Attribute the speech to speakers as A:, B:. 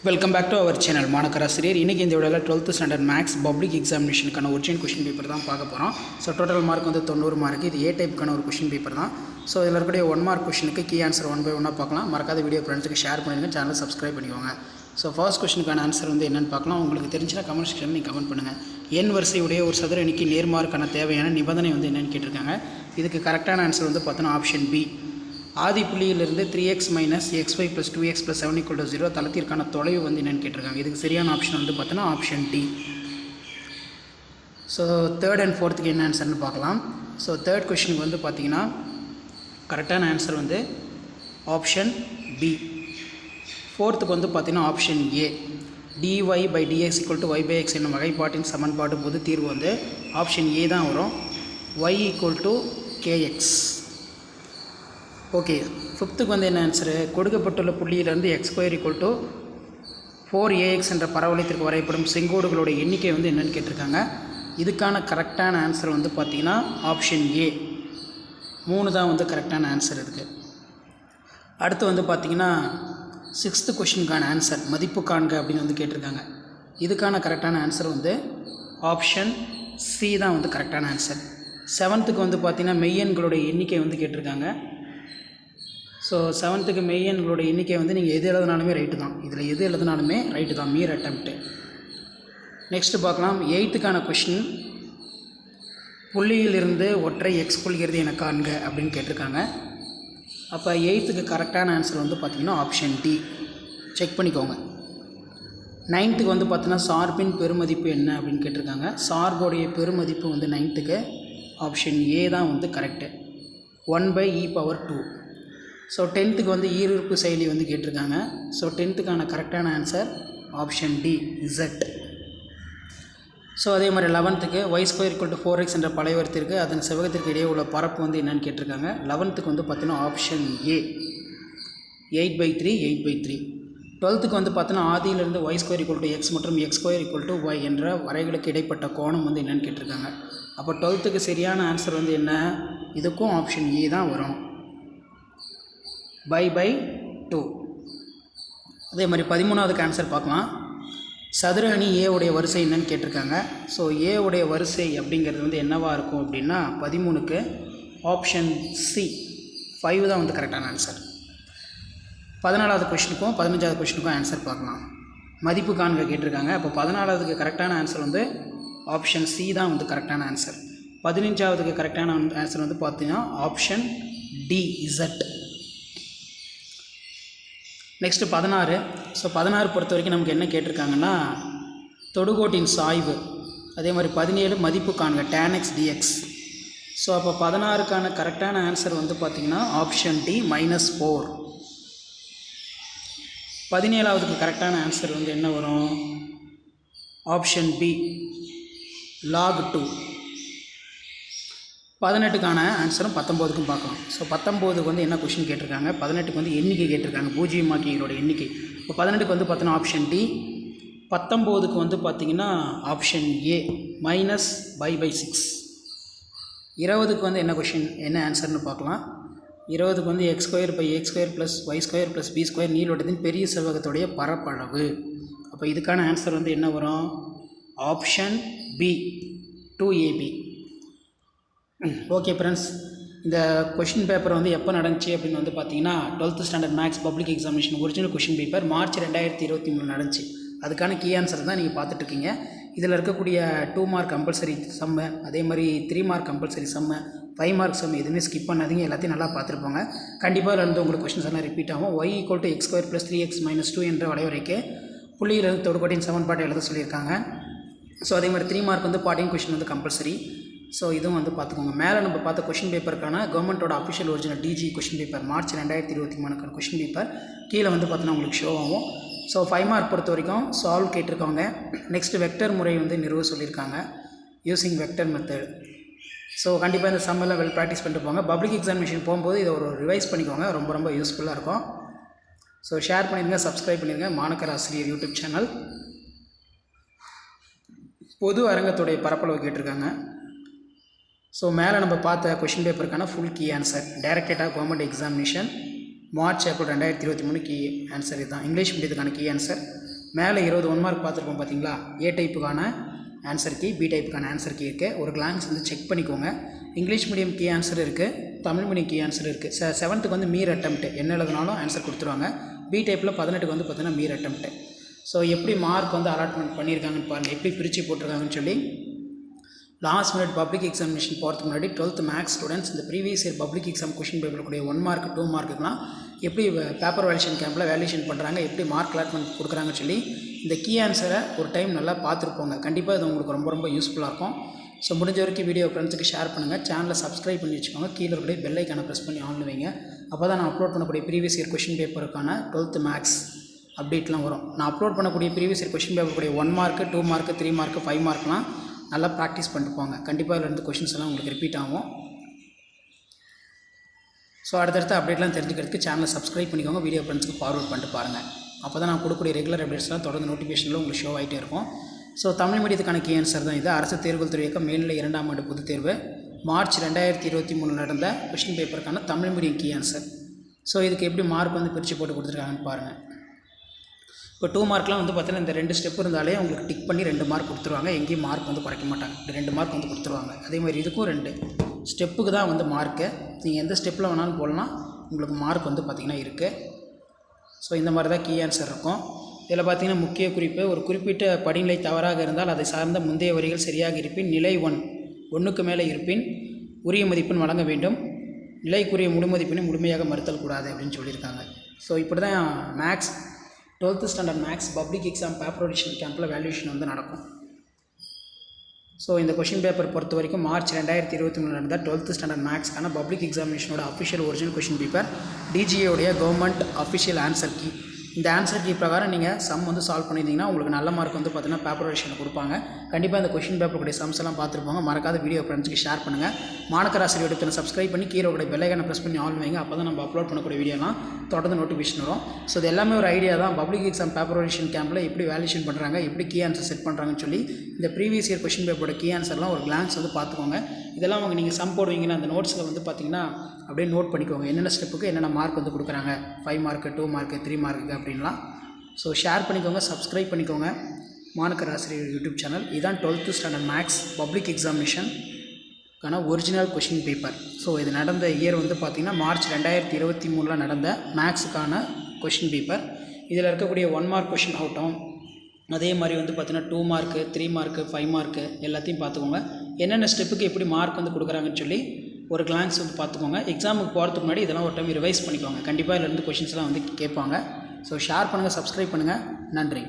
A: Welcome back to our channel மாணக்கராசிரியர். இன்றைக்கி இந்த வீடியோவில் 12th ஸ்டாண்டர்ட் மேக்ஸ் பப்ளிக் எக்ஸாமினேஷனுக்கான ஒரிஜினல் கொஷின் பேப்பர் தான் பார்க்க போகிறோம். ஸோ டோட்டல் மார்க் வந்து 90 மார்க். இது ஏ டைப்புக்கான ஒரு கொஷின் பேப்பர் தான். ஸோ இதில் இருக்கக்கூடிய 1 மார்க் கொஷனுக்கு கீ ஆன்சர் 1 by 1 பார்க்கலாம். மறக்காத வீடியோ ஃப்ரெண்ட்ஸுக்கு ஷேர் பண்ணிடுங்க, சேனலை சப்ஸ்கிரைப் பண்ணிக்கோங்க. ஸோ ஃபர்ஸ்ட் கொஷனுக்கான ஆன்சர் வந்து என்னென்னு பார்க்கலாம். உங்களுக்கு தெரிஞ்சுன்னா கமெண்ட் செக்ஷனில் நீங்கள் கமெண்ட் பண்ணுங்கள். எண் வரிசையுடைய ஒரு சதுர எண்ணிக்கை நேர்மார்க்கான தேவையான நிபந்தனை வந்து என்னென்னு கேட்டிருக்காங்க. இதுக்கு கரெக்டான ஆன்சர் வந்து பார்த்தோன்னா ஆப்ஷன் பி. ஆதி புள்ளியிலிருந்து 3x - xy + 2x + 7 = 0 தளத்திற்கான தொலைவு வந்து என்னென்னு கேட்டிருக்காங்க. இதுக்கு சரியான ஆப்ஷன் வந்து பார்த்தோன்னா option D. So third and ஃபோர்த்துக்கு என்ன ஆன்சர்னு பார்க்கலாம். ஸோ தேர்ட் கொஷனுக்கு வந்து பார்த்தீங்கன்னா கரெக்டான ஆன்சர் வந்து ஆப்ஷன் பி. ஃபோர்த்துக்கு வந்து பார்த்தீங்கன்னா ஆப்ஷன் ஏ. dy/dx = y/x என்னும் வகைப்பாட்டின் சமன்பாடு பொது தீர்வு வந்து ஆப்ஷன் ஏ தான் வரும். y = kx. ஓகே, ஃபிஃப்த்துக்கு வந்து என்ன ஆன்சரு? கொடுக்கப்பட்டுள்ள புள்ளியிலிருந்து x² = 4ax என்ற பரவளையத்திற்கு வரையப்படும் செங்கோடுகளோட எண்ணிக்கை வந்து என்னென்னு கேட்டிருக்காங்க. இதுக்கான கரெக்டான ஆன்சர் வந்து பார்த்திங்கன்னா ஆப்ஷன் ஏ. 3 தான் வந்து கரெக்டான ஆன்சர் இதுக்கு. அடுத்து வந்து பார்த்திங்கன்னா 6th கொஷினுக்கான ஆன்சர் மதிப்பு காண்க அப்படின்னு வந்து கேட்டிருக்காங்க. இதுக்கான கரெக்டான ஆன்சர் வந்து ஆப்ஷன் சி தான் வந்து கரெக்டான ஆன்சர். 7th வந்து பார்த்திங்கன்னா மெய்யெண்களோட எண்ணிக்கை வந்து கேட்டிருக்காங்க. ஸோ 7th மெய்யெண்களோட எண்ணிக்கை வந்து நீங்கள் எது எழுதினாலுமே ரைட்டு தான். இதில் எது எழுதினாலுமே ரைட்டு தான், மீர் அட்டம்ப்ட்டு. நெக்ஸ்ட்டு பார்க்கலாம். 8th கொஷின் புள்ளியிலிருந்து ஒற்றை எக்ஸ் கொள்கிறது என காண்க அப்படின்னு கேட்டிருக்காங்க. அப்போ 8th கரெக்டான ஆன்சர் வந்து பார்த்திங்கன்னா ஆப்ஷன் டி. செக் பண்ணிக்கோங்க. 9th வந்து பார்த்தீங்கன்னா சார்பின் பெருமதிப்பு என்ன அப்படின்னு கேட்டிருக்காங்க. சார்புடைய பெருமதிப்பு வந்து 9th ஆப்ஷன் ஏ தான் வந்து கரெக்டு, 1/e⁴. ஸோ 10th வந்து ஈருறுப்பு செயலி வந்து கேட்டிருக்காங்க. ஸோ 10th கரெக்டான answer option D, Z. So அதே மாதிரி 11th y² = 4x என்ற பலைவரத்திற்கு அதன் செவ்வகத்திற்கு இடையே உள்ள பரப்பு வந்து என்னென்னு கேட்டிருக்காங்க. 11th வந்து பார்த்தீங்கன்னா ஆப்ஷன் ஏ, 8/3, 8/3. 12th வந்து பார்த்தீங்கன்னா ஆதியிலிருந்து y² = x மற்றும் x² = y என்ற வரைகளுக்கு இடைப்பட்ட கோணம் வந்து என்னென்னு கேட்டிருக்காங்க. அப்போ 12th சரியான ஆன்சர் வந்து என்ன? இதுக்கும் ஆப்ஷன் ஏ தான் வரும், π/2. அதே மாதிரி 13வது ஆன்சர் பார்க்கலாம். சதுர அணி ஏ உடைய வரிசை என்னன்னு கேட்டிருக்காங்க. ஸோ ஏ உடைய வரிசை அப்படிங்கிறது வந்து என்னவாக இருக்கும் அப்படின்னா 13க்கு ஆப்ஷன் சி, 5 தான் வந்து கரெக்டான ஆன்சர். 14வது கொஷினுக்கும் 15வது கொஷினுக்கும் ஆன்சர் பார்க்கலாம். மதிப்பு காண்க கேட்டிருக்காங்க. அப்போ 14க்கு கரெக்டான ஆன்சர் வந்து ஆப்ஷன் சி தான் வந்து கரெக்டான ஆன்சர். 15வது கரெக்டான ஆன்சர் வந்து பார்த்தீங்கன்னா option D, Z. Next 16. So 16 பொறுத்த வரைக்கும் நமக்கு என்ன கேட்டிருக்காங்கன்னா தொடுகோட்டின் சாய்வு. அதே மாதிரி 17 மதிப்பு காண்க tan x dx. ஸோ அப்போ 16க்கான கரெக்டான ஆன்சர் வந்து பார்த்திங்கன்னா ஆப்ஷன் டி, -4. 17வது கரெக்டான ஆன்சர் வந்து என்ன வரும்? Option B, log 2. 18க்கான ஆன்சரும் 19க்கும் பார்க்கலாம். ஸோ 19க்கு வந்து என்ன கொஷின் கேட்டிருக்காங்க? 18க்கு வந்து எண்ணிக்கை கேட்டிருக்காங்க, பூஜ்ஜியமாக்கிகளோட எண்ணிக்கை. இப்போ 18க்கு வந்து பார்த்தோன்னா ஆப்ஷன் டி. 19க்கு வந்து பார்த்திங்கன்னா ஆப்ஷன் ஏ, -π/6. 20க்கு வந்து என்ன கொஷின், என்ன ஆன்சர்னு பார்க்கலாம். 20க்கு வந்து x² + y² + b² நீள்வட்டத்தின் பெரிய செவ்வகத்துடைய பரப்பளவு. அப்போ இதுக்கான ஆன்சர் வந்து என்ன வரும்? Option B, 2ab. Okay friends, இந்த கொஷின் பேப்பர் வந்து எப்போ நடந்துச்சு அப்படின்னு வந்து பார்த்தீங்கன்னா 12th standard maths public examination original question paper March 2023 நடந்துச்சு. அதுக்கான கீ ஆன்சர் தான் நீங்கள் பார்த்துட்ருக்கீங்க. இதில் இருக்கக்கூடிய 2 மார்க் கம்பல்சரி சம்மு, அதே மாதிரி 3 மார்க் கம்பல்சரி சம்மு, 5 மார்க் சம்மு எதுவுமே ஸ்கிப் பண்ணாதீங்க. எல்லாத்தையும் நல்லா பார்த்துருப்பாங்க. கண்டிப்பாக இருந்து உங்களுக்கு கொஷின்ஸ் எல்லாம் ரிப்பீட் ஆகும். y = x² + 3x - 2 என்ற வளைவரைக்கு புள்ளியிலிருந்து தொடுகோட்டின் சமன்பாட்டை எழுத சொல்லியிருக்காங்க. ஸோ அதே மாதிரி 3 மார்க் வந்து பாட்டிங் கொஷின் வந்து கம்பல்சரி. ஸோ இதுவும் வந்து பார்த்துக்கோங்க. மேலே நம்ம பார்த்த கொஷின் பேப்பருக்கான கவர்மெண்ட்டோட official original DG question paper March 2023 question paper கீழே வந்து பார்த்தோன்னா உங்களுக்கு ஷோ ஆகும். ஸோ 5 மார்க் பொறுத்த வரைக்கும் சால்வ் கேட்டிருக்காங்க. நெக்ஸ்ட் வெக்டர் முறை வந்து நிறுவ சொல்லியிருக்காங்க, யூஸிங் வெக்டர் மெத்தட். ஸோ கண்டிப்பாக இந்த சம்மெல்லாம் வெல் ப்ராக்டிஸ் பண்ணிட்டு போங்க. பப்ளிக் எக்ஸாமினேஷன் போகும்போது இதை ஒரு ரிவைஸ் பண்ணிக்கோங்க, ரொம்ப யூஸ்ஃபுல்லாக இருக்கும். ஸோ ஷேர் பண்ணிடுங்க, சப்ஸ்கிரைப் பண்ணிடுங்க. மாணக்கராசிரியர் யூடியூப் சேனல். பொது அரங்கத்துடைய பரப்பளவு கேட்டிருக்காங்க. ஸோ மேலே நம்ம பார்த்த கொஷின் பேப்பருக்கான full key answer directed government examination March April 2023 key answer இதுதான். இங்கிலீஷ் மீடியத்துக்கான கீ ஆன்சர். மேலே 20 1 மார்க் பார்த்துருப்போம் பார்த்தீங்களா. ஏ டைப்புக்கான ஆன்சர் கீ, பி டைப்புக்கான ஆன்சர் கீ இருக்குது. ஒரு கிளான்ஸ் வந்து செக் பண்ணிக்கோங்க. இங்கிலீஷ் மீடியம் கீ ஆன்சர் இருக்குது, தமிழ் மீடியம் கீ ஆன்சர் இருக்குது. 7th வந்து மீர் அட்டெம்ப்ட் என்ன எழுதினாலும் ஆன்சர் கொடுத்துருவாங்க. பி டைப்பில் 18க்கு வந்து பார்த்தீங்கன்னா மீர் அட்டெம்ப்ட். ஸோ எப்படி மார்க் வந்து அலாட்மெண்ட் பண்ணியிருக்காங்கன்னு பாருங்கள், எப்படி பிரித்து போட்டிருக்காங்கன்னு சொல்லி. லாஸ்ட் மினிட் பப்ளிக் எக்ஸாமினேஷன் போகிறதுக்கு முன்னாடி 12th மேக்ஸ் ஸ்டூடெண்ட்ஸ் இந்த previous year public exam question paper கூடிய 1 மார்க் 2 மார்க்குலாம் எப்படி பேப்பர் வேல்யூஷன் கேம்பில் வேல்யூஷன் பண்ணுறாங்க, எப்படி மார்க் அலாட்மெண்ட் கொடுக்குறாங்கன்னு சொல்லி இந்த கீ ஆன்சரை ஒரு டைம் நல்லா பார்த்துருப்போங்க. கண்டிப்பாக இது உங்களுக்கு ரொம்ப ரொம்ப யூஸ்ஃபுல்லாக இருக்கும். ஸோ முடிஞ்ச வரைக்கும் வீடியோ ஃப்ரெண்ட்ஸுக்கு ஷேர் பண்ணுங்கள். சேனலை சப்ஸ்கிரைப் பண்ணி வச்சுக்கோங்க. கீழே இருக்கிற பெல் ஐக்கானை ப்ரெஸ் பண்ணி ஆன் வைங்க. அப்போ தான் நான் அப்லோட் பண்ணக்கூடிய ப்ரீவியஸ் இயர் கொஷின் பேப்பருக்கான 12th மேக்ஸ் அப்டேட்லாம் வரும். நான் அப்லோட் பண்ணக்கூடிய ப்ரீவியஸ் இயர் கொஷின் பேப்பர் கூடிய 1 மார்க் 2 மார்க் 3 மார்க் 5 மார்க்லாம் நல்லா ப்ராக்டிஸ் பண்ணிட்டு போங்க. கண்டிப்பாக இதில் இருந்து கொஷின்ஸ் எல்லாம் உங்களுக்கு ரிப்பீட் ஆகும். ஸோ அடுத்தடுத்த அப்டேட்லாம் தெரிஞ்சுக்கிறதுக்கு சேனலை சப்ஸ்கிரைப் பண்ணிக்கோங்க. வீடியோ ஃப்ரெண்ட்ஸுக்கு ஃபார்வர்ட் பண்ணிட்டு பாருங்கள். அப்போ தான் நான் கொடுக்கக்கூடிய ரெகுலர் அப்டேட்ஸ்லாம் தொடர்ந்து நோட்டிஃபிகேஷனில் உங்களுக்கு ஷோ ஆகிட்டே இருக்கும். ஸோ தமிழ் மீடியத்துக்கான கீ ஆன்சர் தான் இது. அரசு தேர்வுகள் துறை இயக்கம் மேல்நிலை 2ஆம் ஆண்டு பொதுத் தேர்வு மார்ச் 2023 நடந்த கொஷின் பேப்பருக்கான Tamil medium key answer. So இதுக்கு எப்படி மார்க் வந்து பிரித்து போட்டு கொடுத்துருக்காங்கன்னு பாருங்கள். இப்போ 2 மார்க்லாம் வந்து பார்த்தீங்கன்னா இந்த 2 ஸ்டெப் இருந்தாலே உங்களுக்கு டிக் பண்ணி 2 மார்க் கொடுத்துருவாங்க. எங்கேயும் மார்க் வந்து குறைக்க மாட்டாங்க. 2 மார்க் வந்து கொடுத்துருவாங்க. அதே மாதிரி இதுக்கும் 2 ஸ்டெப்புக்கு தான் வந்து மார்க்கு. நீங்கள் எந்த ஸ்டெப்பில் வேணாலும் போடலாம், உங்களுக்கு மார்க் வந்து பார்த்திங்கன்னா இருக்குது. ஸோ இந்த மாதிரி தான் கீ ஆன்சர் இருக்கும். இதில் பார்த்திங்கன்னா முக்கிய குறிப்பு, ஒரு குறிப்பிட்ட படிநிலை தவறாக இருந்தால் அதை சார்ந்த முந்தைய வரிகள் சரியாக இருப்பின் நிலை 1க்கு மேலே இருப்பின் உரிய மதிப்பெண் வழங்க வேண்டும். நிலைக்குரிய முழு மதிப்பெண்ணை முழுமையாக மறுத்தல் கூடாது அப்படின்னு சொல்லியிருக்காங்க. ஸோ இப்படி தான் maths 12th standard maths public exam paper edition கேம்பில் வேல்யூஷன் வந்து நடக்கும். ஸோ இந்த கொஷின் பேப்பர் பொறுத்த வரைக்கும் மார்ச் 2023 நடந்த 12th ஸ்டாண்டர்ட் மேக்ஸ்க்கான பப்ளிக் எக்ஸாமினேஷனோட அஃபிஷியல் ஒரிஜினல் கொஷின் பேப்பர், டிஜிஏவுடைய கவர்மெண்ட் அஃபிஷியல் ஆன்சர் கீ. இந்த ஆன்சர் கீ பிரகாரம் நீங்கள் சம் வந்து சால்வ் பண்ணியிருந்தீங்கன்னா உங்களுக்கு நல்ல மார்க் வந்து பார்த்தீங்கன்னா பேப்பர் எடிஷனில் கொடுப்பாங்க. கண்டிப்பாக இந்த கொஷின் பேப்பருடைய சம்ஸ் எல்லாம் பார்த்துருப்பாங்க. மறக்காத வீடியோ ஃப்ரெண்ட்ஸுக்கு ஷேர் பண்ணுங்கள். மாணக்கராசிரியர் எடுத்து சப்ஸ்கிரைப் பண்ணி கீழே பெல் ஐக்கானை ப்ரெஸ் பண்ணி ஆன் வைங்க. அப்போ தான் நம்ம அப்லோட் பண்ணக்கூடிய வீடியோலாம் தொடர்ந்து நோட்டிஃபிகேஷன் வரும். ஸோ இது எல்லாமே ஒரு ஐடியா தான். பப்ளிக் எக்ஸாம் பேப்பர் எடிஷன் கேம்பில் எப்படி வேல்யூஷன் பண்ணுறாங்க, எப்படி கீ ஆன்சர் செட் பண்ணுறாங்கன்னு சொல்லி இந்த ப்ரீவியஸ் இயர் கொஷின் பேப்பரோட கீ ஆன்சர்லாம் ஒரு கிளான்ஸ் வந்து பார்த்துக்கோங்க. இதெல்லாம் அவங்க நீங்கள் சம் போடுவீங்கன்னா அந்த நோட்ஸில் வந்து பார்த்தீங்கன்னா அப்படியே நோட் பண்ணிக்கோங்க. என்னென்ன ஸ்டெப்புக்கு என்னென்ன மார்க் வந்து கொடுக்குறாங்க, 5 மார்க் 2 மார்க் 3 மார்க்கு அப்படின்லாம். ஸோ ஷேர் பண்ணிக்கோங்க, சப்ஸ்கிரைப் பண்ணிக்கோங்க. மாணக்கராசிரியர் யூடியூப் சேனல். இதுதான் 12th ஸ்டாண்டர்ட் மேக்ஸ் பப்ளிக் எக்ஸாமினேஷனுக்கான ஒரிஜினல் கொஷின் பேப்பர். ஸோ இது நடந்த இயர் வந்து பார்த்திங்கன்னா மார்ச் 2023 நடந்த மேக்ஸுக்கான கொஷின் பேப்பர். இதில் இருக்கக்கூடிய 1 மார்க் கொஷின் ஆகட்டும், அதே மாதிரி வந்து பார்த்திங்கன்னா 2 மார்க்கு 3 மார்க்கு 5 மார்க்கு எல்லாத்தையும் பார்த்துக்கோங்க. என்னென்ன ஸ்டெப்புக்கு எப்படி மார்க் வந்து கொடுக்குறாங்கன்னு சொல்லி ஒரு கிளான்ஸ் வந்து பார்த்துக்கோங்க. எக்ஸாமுக்கு போகிறதுக்கு முன்னாடி இதெல்லாம் ஒரு டைம் ரிவைஸ் பண்ணிக்கோங்க. கண்டிப்பாக இதிலேருந்து கொஷின்ஸ்லாம் வந்து கேட்பாங்க. ஸோ ஷேர் பண்ணுங்கள், சப்ஸ்கிரைப் பண்ணுங்கள். நன்றி.